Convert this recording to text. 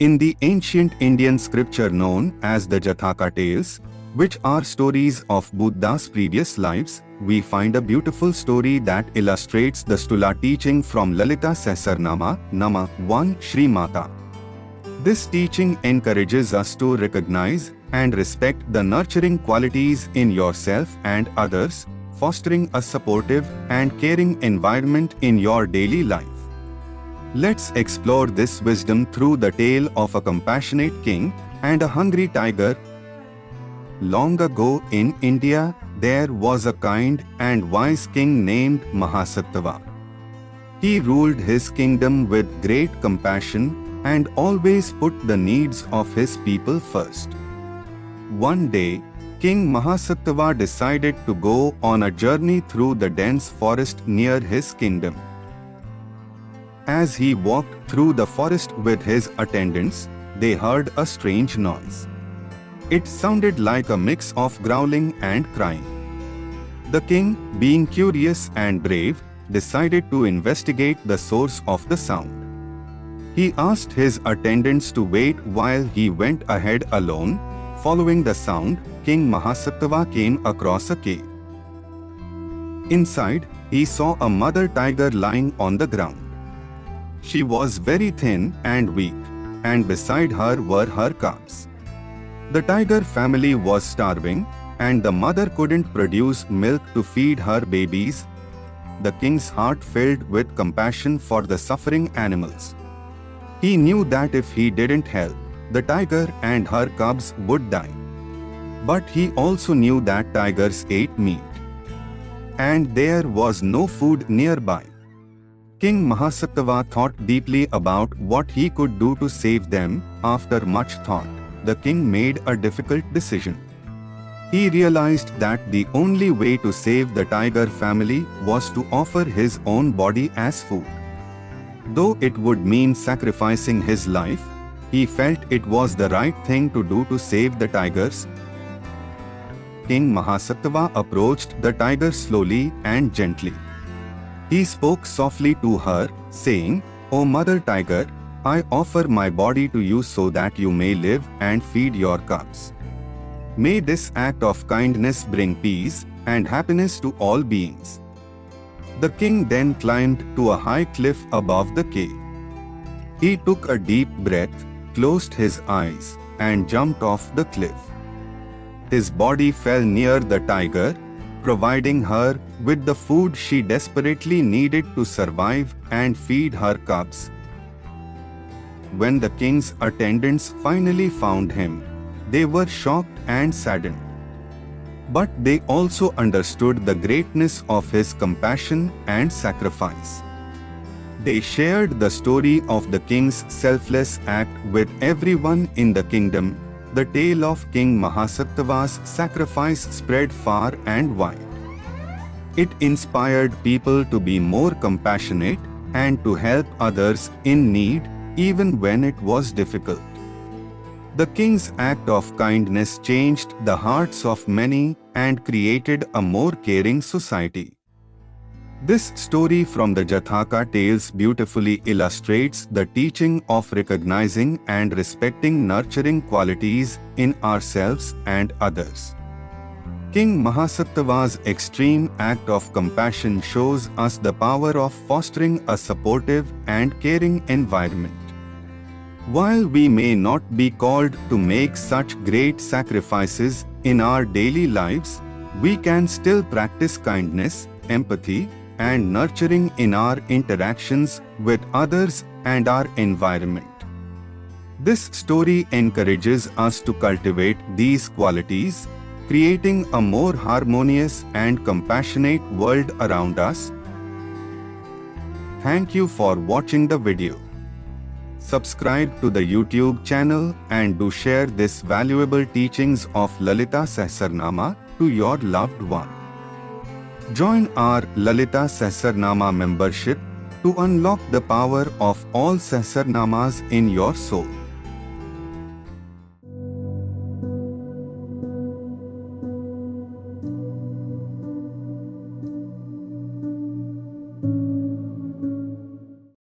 In the ancient Indian scripture known as the Jataka Tales, which are stories of Buddha's previous lives, we find a beautiful story that illustrates the Stula teaching from Lalita Sahasranama, Nama 1 Shri Mata. This teaching encourages us to recognize and respect the nurturing qualities in yourself and others, fostering a supportive and caring environment in your daily life. Let's explore this wisdom through the tale of a compassionate king and a hungry tiger. Long ago in India, there was a kind and wise king named Mahasattva. He ruled his kingdom with great compassion and always put the needs of his people first. One day, King Mahasattva decided to go on a journey through the dense forest near his kingdom. As he walked through the forest with his attendants, they heard a strange noise. It sounded like a mix of growling and crying. The king, being curious and brave, decided to investigate the source of the sound. He asked his attendants to wait while he went ahead alone. Following the sound, King Mahasattva came across a cave. Inside, he saw a mother tiger lying on the ground. She was very thin and weak, and beside her were her cubs. The tiger family was starving, and the mother couldn't produce milk to feed her babies. The king's heart filled with compassion for the suffering animals. He knew that if he didn't help, the tiger and her cubs would die. But he also knew that tigers ate meat, and there was no food nearby. King Mahasattva thought deeply about what he could do to save them. After much thought, the king made a difficult decision. He realized that the only way to save the tiger family was to offer his own body as food. Though it would mean sacrificing his life, he felt it was the right thing to do to save the tigers. King Mahasattva approached the tiger slowly and gently. He spoke softly to her, saying, "O Mother Tiger, I offer my body to you so that you may live and feed your cubs. May this act of kindness bring peace and happiness to all beings." The king then climbed to a high cliff above the cave. He took a deep breath, closed his eyes, and jumped off the cliff. His body fell near the tiger, providing her with the food she desperately needed to survive and feed her cubs. When the king's attendants finally found him, they were shocked and saddened. But they also understood the greatness of his compassion and sacrifice. They shared the story of the king's selfless act with everyone in the kingdom. The tale of King Mahasattva's sacrifice spread far and wide. It inspired people to be more compassionate and to help others in need, even when it was difficult. The king's act of kindness changed the hearts of many and created a more caring society. This story from the Jataka Tales beautifully illustrates the teaching of recognizing and respecting nurturing qualities in ourselves and others. King Mahasattva's extreme act of compassion shows us the power of fostering a supportive and caring environment. While we may not be called to make such great sacrifices in our daily lives, we can still practice kindness, empathy, and nurturing in our interactions with others and our environment. This story encourages us to cultivate these qualities, creating a more harmonious and compassionate world around us. Thank you for watching the video. Subscribe to the YouTube channel and do share this valuable teachings of Lalita Sahasranama to your loved one. Join our Lalita Sahasranama membership to unlock the power of all Sahasranamas in your soul.